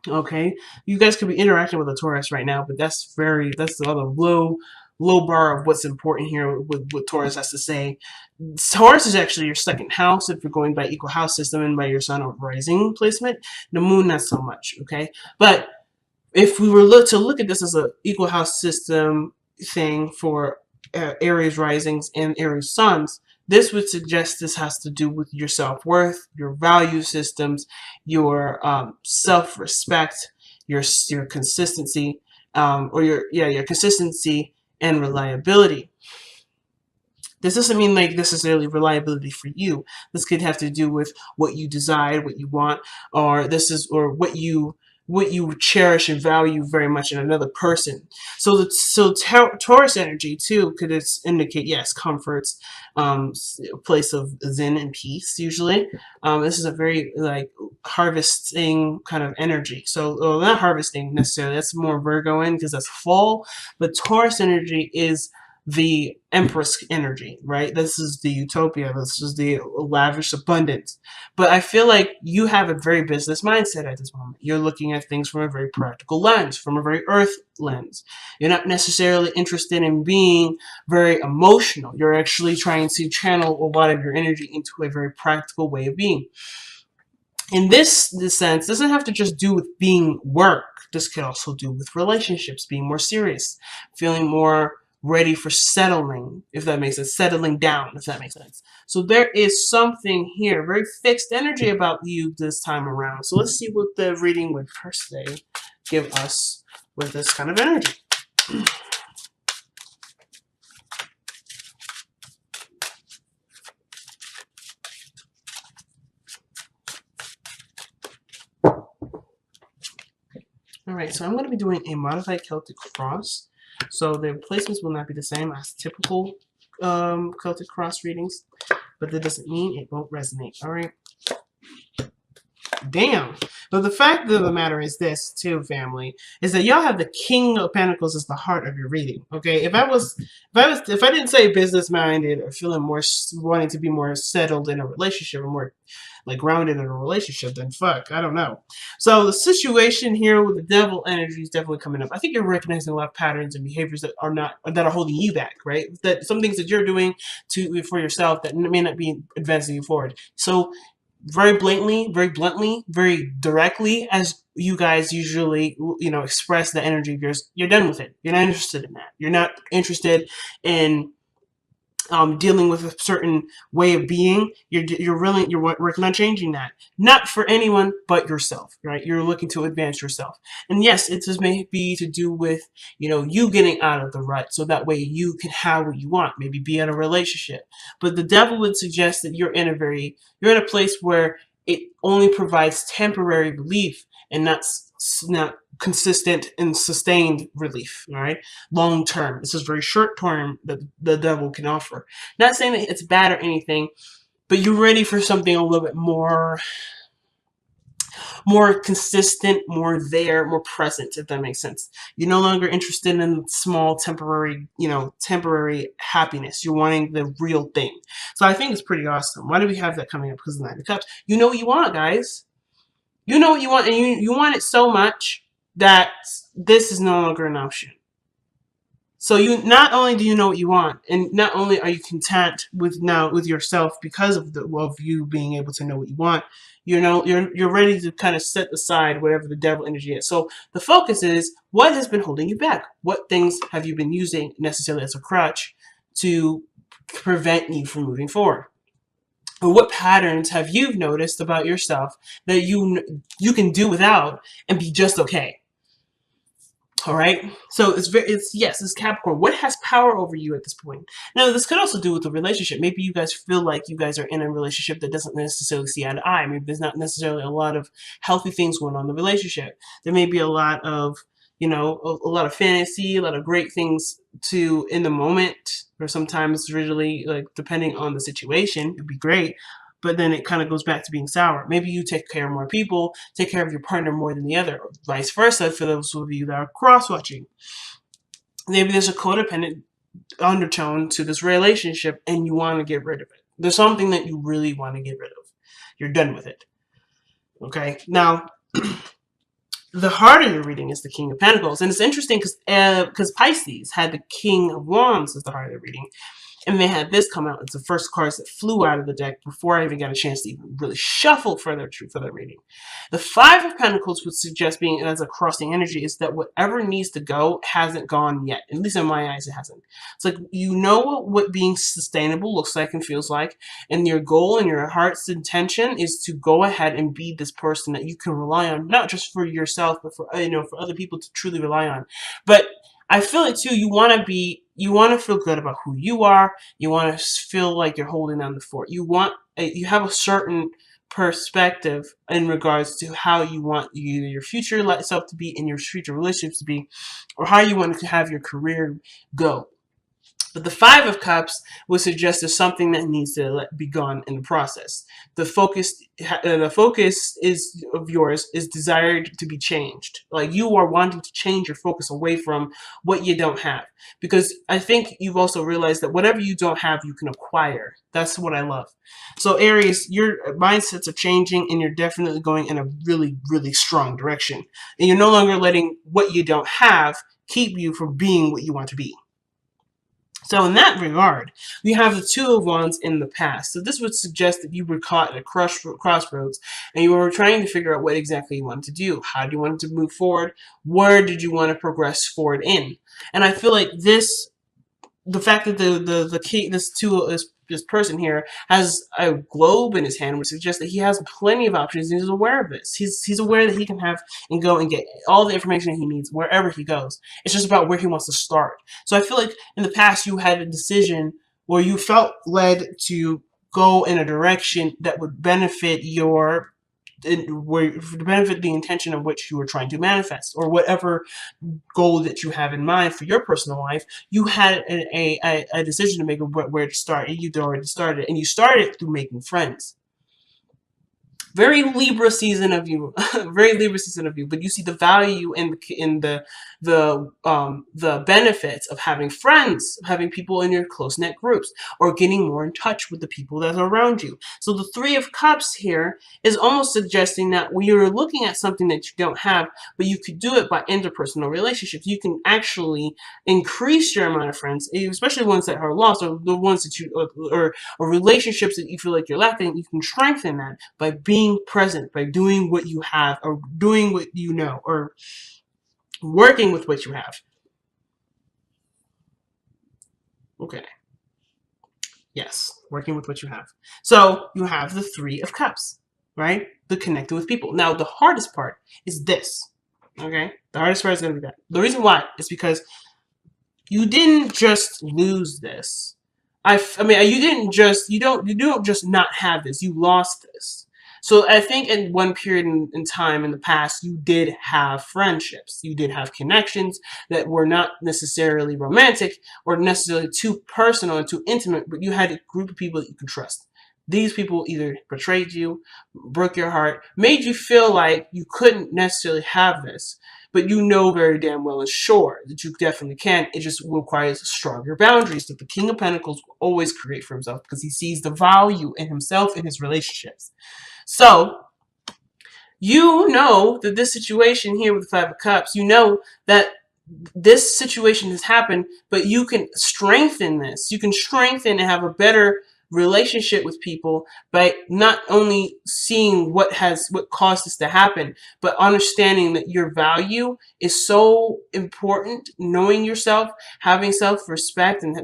Okay, you guys could be interacting with a Taurus right now, but that's the other low bar of what's important here with what Taurus has to say. Taurus is actually your second house if you're going by equal house system and by your sun or rising placement. The moon, not so much. Okay, but if we were to look at this as a equal house system thing for Aries risings and Aries suns, this would suggest this has to do with your self-worth, your value systems, your self-respect, your consistency, or your consistency and reliability. This doesn't mean like necessarily reliability for you. This could have to do with what you desire, what you want, or what you cherish and value very much in another person. Taurus energy too could indicate, yes, comforts, a place of zen and peace. Usually, this is a very like harvesting kind of energy. So, well, not harvesting necessarily. That's more Virgo in because that's fall. But Taurus energy is the Empress energy, right? This is the utopia. This is the lavish abundance. But I feel like you have a very business mindset at this moment. You're looking at things from a very practical lens, from a very earth lens. You're not necessarily interested in being very emotional. You're actually trying to channel a lot of your energy into a very practical way of being. In this sense, doesn't have to just do with being work. This could also do with relationships, being more serious, feeling more ready for settling, if that makes sense, settling down, if that makes sense. So there is something here, very fixed energy about you this time around. So let's see what the reading would per se give us with this kind of energy. All right, so I'm going to be doing a modified Celtic cross. So the placements will not be the same as typical Celtic cross readings, but that doesn't mean it won't resonate. All right. Damn. But the fact of the matter is this, too, family, is that y'all have the King of Pentacles as the heart of your reading. Okay, if I didn't say business minded or feeling more wanting to be more settled in a relationship or more like grounded in a relationship, then fuck, I don't know. So the situation here with the devil energy is definitely coming up. I think you're recognizing a lot of patterns and behaviors that are holding you back, right? That some things that you're doing for yourself that may not be advancing you forward. So very bluntly, very directly, as you guys usually, express the energy of yours, you're done with it. You're not interested in that. You're not interested in dealing with a certain way of being. You're working on changing that, not for anyone but yourself, right? You're looking to advance yourself, and yes, it just may be to do with you getting out of the rut, so that way you can have what you want, maybe be in a relationship. But the devil would suggest that you're in a place where it only provides temporary relief and not consistent and sustained relief. All right, long term. This is very short term that the devil can offer. Not saying that it's bad or anything, but you're ready for something a little bit more consistent, more present, if that makes sense. You're no longer interested in small temporary happiness. You're wanting the real thing. So I think it's pretty awesome. Why do we have that coming up? Because of the Nine of Cups. You know what you want, guys. You know what you want, and you want it so much that this is no longer an option. So you not only do you know what you want, and not only are you content with yourself because of you being able to know what you want, you're ready to kind of set aside whatever the devil energy is. So the focus is what has been holding you back. What things have you been using necessarily as a crutch to prevent you from moving forward? Or what patterns have you noticed about yourself that you can do without and be just okay? All right. So it's Capricorn. What has power over you at this point? Now, this could also do with the relationship. Maybe you guys feel like you guys are in a relationship that doesn't necessarily see eye to eye. Maybe there's not necessarily a lot of healthy things going on in the relationship. There may be a lot of, a lot of fantasy, a lot of great things in the moment, or sometimes really like depending on the situation, it'd be great. But then it kind of goes back to being sour. Maybe you take care of more people, take care of your partner more than the other, or vice versa for those of you that are cross-watching. Maybe there's a codependent undertone to this relationship and you want to get rid of it. There's something that you really want to get rid of. You're done with it. Okay? Now, The heart of your reading is the King of Pentacles, and it's interesting because Pisces had the King of Wands as the heart of the reading. And they had this come out. It's the first cards that flew out of the deck before I even got a chance to even really shuffle for their reading. The Five of Pentacles would suggest, being as a crossing energy, is that whatever needs to go hasn't gone yet. At least in my eyes, it hasn't. It's like you know what being sustainable looks like and feels like, and your goal and your heart's intention is to go ahead and be this person that you can rely on, not just for yourself, but for for other people to truly rely on. But I feel it too. You want to feel good about who you are. You want to feel like you're holding down the fort. You have a certain perspective in regards to how you want either your future self to be and your future relationships to be, or how you want to have your career go. But the Five of Cups would suggest there's something that needs to be gone in the process. The focus is of yours is desired to be changed. Like you are wanting to change your focus away from what you don't have, because I think you've also realized that whatever you don't have, you can acquire. That's what I love. So Aries, your mindsets are changing, and you're definitely going in a really, really strong direction. And you're no longer letting what you don't have keep you from being what you want to be. So in that regard, we have the Two of Wands in the past. So this would suggest that you were caught at a crossroads and you were trying to figure out what exactly you wanted to do. How do you want to move forward? Where did you want to progress forward in? And I feel like the fact that the key, this person here has a globe in his hand would suggest that he has plenty of options and he's aware of this. He's aware that he can have and go and get all the information he needs wherever he goes. It's just about where he wants to start. So I feel like in the past you had a decision where you felt led to go in a direction that would benefit where to benefit the intention of which you were trying to manifest, or whatever goal that you have in mind for your personal life. You had a decision to make of where to start, and you'd already started, and you started through making friends. Very Libra season of you, very Libra season of you. But you see the value in the benefits of having friends, having people in your close knit groups, or getting more in touch with the people that are around you. So the Three of Cups here is almost suggesting that when you're looking at something that you don't have, but you could do it by interpersonal relationships. You can actually increase your amount of friends, especially ones that are lost, or the ones that or relationships that you feel like you're lacking. You can strengthen that by being present, by doing what you have, or doing what you know, or working with what you have. Okay. Yes, working with what you have. So you have the Three of Cups, right? The connecting with people. Now, the hardest part is this. Okay? The hardest part is going to be that. The reason why is because you didn't just lose this. I mean, you don't just not have this. You lost this. So I think in one period in time in the past, you did have friendships. You did have connections that were not necessarily romantic or necessarily too personal and too intimate, but you had a group of people that you could trust. These people either betrayed you, broke your heart, made you feel like you couldn't necessarily have this, but you know very damn well and sure that you definitely can. It just requires stronger boundaries that the King of Pentacles will always create for himself, because he sees the value in himself and his relationships. So you know that this situation here with the Five of Cups, you know that this situation has happened, but you can strengthen this. You can strengthen and have a better relationship with people by not only seeing what caused this to happen, but understanding that your value is so important. Knowing yourself, having self-respect, and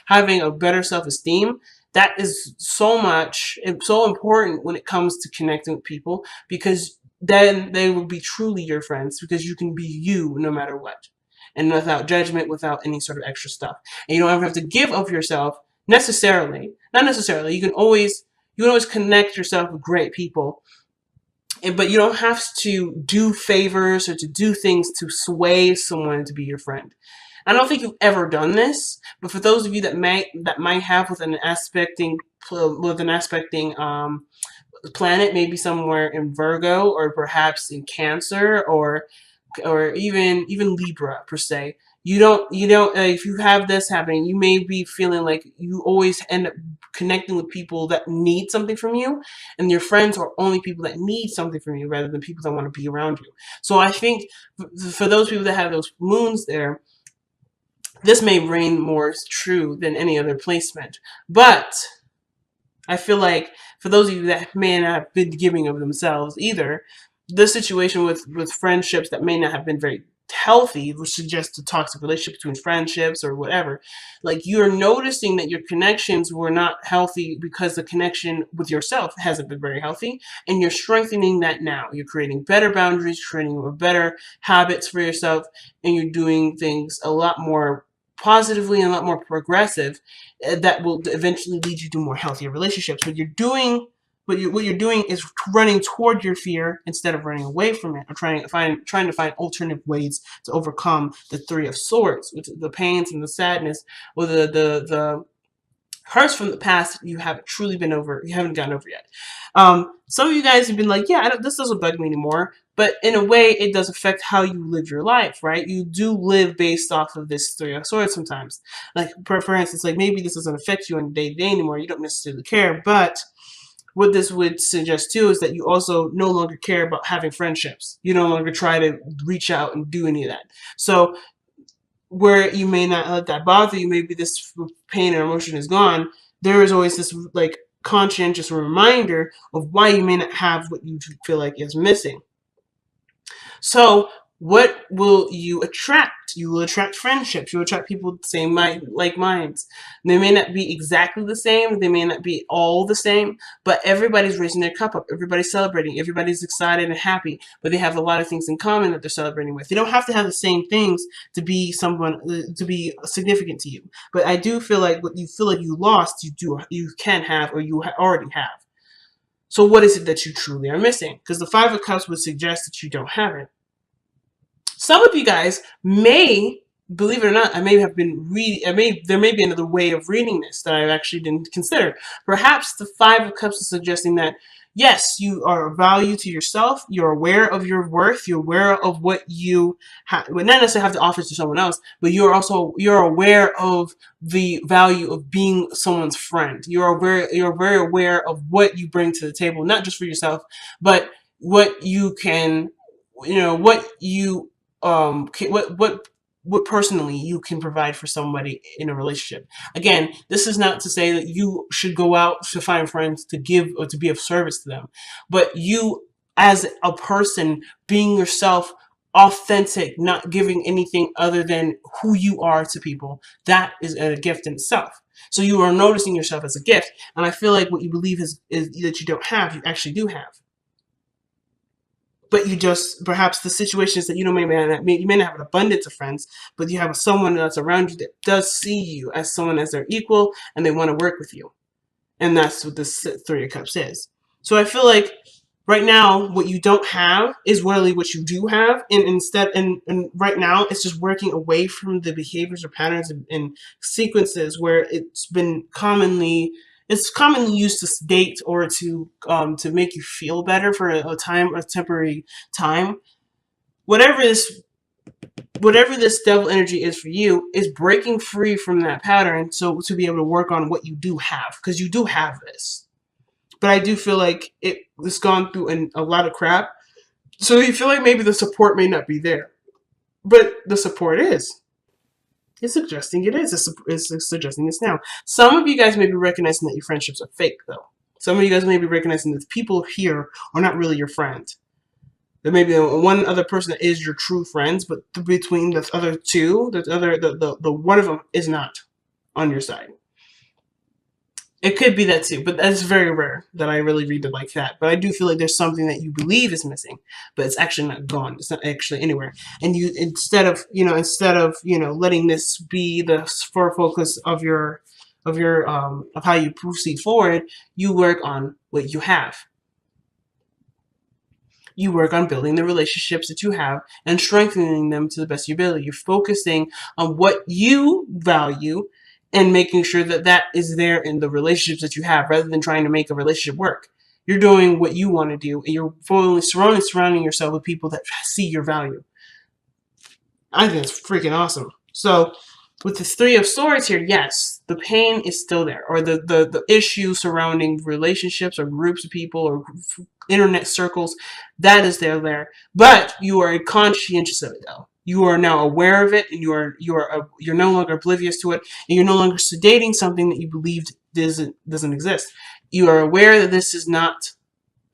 having a better self-esteem. That is so much and so important when it comes to connecting with people, because then they will be truly your friends, because you can be you no matter what, and without judgment, without any sort of extra stuff. And you don't ever have to give of yourself necessarily. Not necessarily. You can always connect yourself with great people, but you don't have to do favors or to do things to sway someone to be your friend. I don't think you've ever done this, but for those of you that might have with an aspecting planet, maybe somewhere in Virgo, or perhaps in Cancer, or even Libra per se, You don't if you have this happening, you may be feeling like you always end up connecting with people that need something from you, and your friends are only people that need something from you rather than people that want to be around you. So I think for those people that have those moons there, this may reign more true than any other placement. But I feel like for those of you that may not have been giving of themselves either, the situation with friendships that may not have been very healthy, which suggests a toxic relationship between friendships or whatever, like you're noticing that your connections were not healthy because the connection with yourself hasn't been very healthy, and you're strengthening that now. You're creating better boundaries, creating better habits for yourself, and you're doing things a lot more positively and a lot more progressive, that will eventually lead you to more healthier relationships. What you're doing is running toward your fear instead of running away from it, or trying to find alternative ways to overcome the Three of Swords, which is the pains and the sadness, or the hurts from the past you haven't truly been over, you haven't gotten over yet. Some of you guys have been like, yeah, this doesn't bug me anymore, but in a way, it does affect how you live your life, right? You do live based off of this Three of Swords sometimes. Like, for instance, like maybe this doesn't affect you on a day-to-day anymore, you don't necessarily care, but what this would suggest too is that you also no longer care about having friendships. You no longer try to reach out and do any of that. So where you may not let that bother you, maybe this pain or emotion is gone, there is always this like conscientious reminder of why you may not have what you feel like is missing. So what will you attract? You will attract friendships. You will attract people with the same like minds. They may not be exactly the same. They may not be all the same, but everybody's raising their cup up. Everybody's celebrating. Everybody's excited and happy, but they have a lot of things in common that they're celebrating with. They don't have to have the same things to be someone, to be significant to you. But I do feel like what you feel like you lost, you can have, or you already have. So what is it that you truly are missing? Because the Five of Cups would suggest that you don't have it. Some of you guys may, believe it or not, I may have been reading, there may be another way of reading this that I actually didn't consider. Perhaps the Five of Cups is suggesting that, yes, you are of value to yourself, you're aware of your worth, you're aware of what you would not necessarily have to offer to someone else, but you're aware of the value of being someone's friend. You're very aware of what you bring to the table, not just for yourself, but what you can, what you what personally you can provide for somebody in a relationship. Again, this is not to say that you should go out to find friends to give or to be of service to them, but you as a person being yourself, authentic, not giving anything other than who you are to people, that is a gift in itself. So you are noticing yourself as a gift, and I feel like what you believe is that you don't have, you actually do have. But you just, perhaps the situation is that you may not have an abundance of friends, but you have someone that's around you that does see you as someone as their equal, and they want to work with you. And that's what this Three of Cups is. So I feel like right now what you don't have is really what you do have, and right now it's just working away from the behaviors or patterns and sequences where it's commonly used to sedate or to make you feel better for a temporary time. Whatever this devil energy is for you is breaking free from that pattern, so to be able to work on what you do have, because you do have this. But I do feel like it's gone through a lot of crap, so you feel like maybe the support may not be there, but the support is. It's suggesting it is. It's suggesting this now. Some of you guys may be recognizing that your friendships are fake, though. Some of you guys may be recognizing that the people here are not really your friends. There may be one other person that is your true friends, but between the other two, the one of them is not on your side. It could be that too, but that's very rare that I really read it like that. But I do feel like there's something that you believe is missing, but it's actually not gone. It's not actually anywhere. And you, instead of letting this be the focus of of how you proceed forward, you work on what you have. You work on building the relationships that you have and strengthening them to the best of your ability. You're focusing on what you value and making sure that that is there in the relationships that you have, rather than trying to make a relationship work. You're doing what you want to do, and you're fully surrounding yourself with people that see your value. I think it's freaking awesome. So with the Three of Swords here, yes, the pain is still there, or the issue surrounding relationships or groups of people or internet circles, that is there. But you are conscientious of it though. You are now aware of it, and you're no longer oblivious to it, and you're no longer sedating something that you believed doesn't exist. You are aware that this is not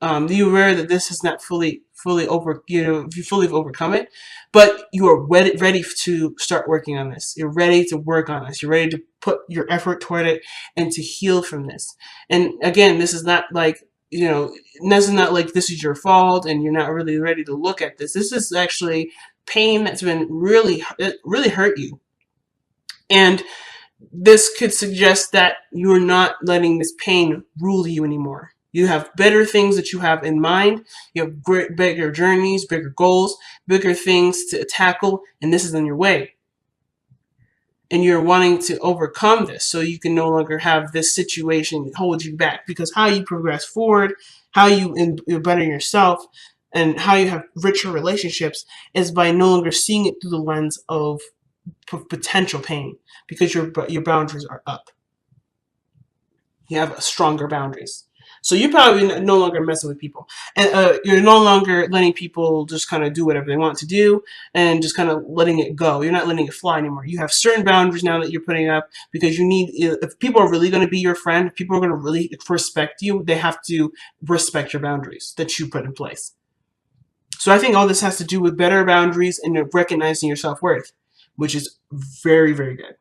you're aware that this is not fully over, you fully have overcome it, but you are ready to start working on this. You're ready to work on this. You're ready to put your effort toward it and to heal from this. And again, this is not like, this is not like this is your fault and you're not really ready to look at this. This is actually pain that's been really hurt you. And this could suggest that you're not letting this pain rule you anymore. You have better things that you have in mind. You have bigger journeys, bigger goals, bigger things to tackle, and this is in your way. And you're wanting to overcome this so you can no longer have this situation hold you back. Because how you progress forward, how you better yourself, and how you have richer relationships is by no longer seeing it through the lens of potential pain, because your boundaries are up. You have stronger boundaries. So you're probably no longer messing with people, and you're no longer letting people just kind of do whatever they want to do and just kind of letting it go. You're not letting it fly anymore. You have certain boundaries now that you're putting up, because you need, if people are really going to be your friend, if people are going to really respect you, they have to respect your boundaries that you put in place. So I think all this has to do with better boundaries and recognizing your self-worth, which is very, very good.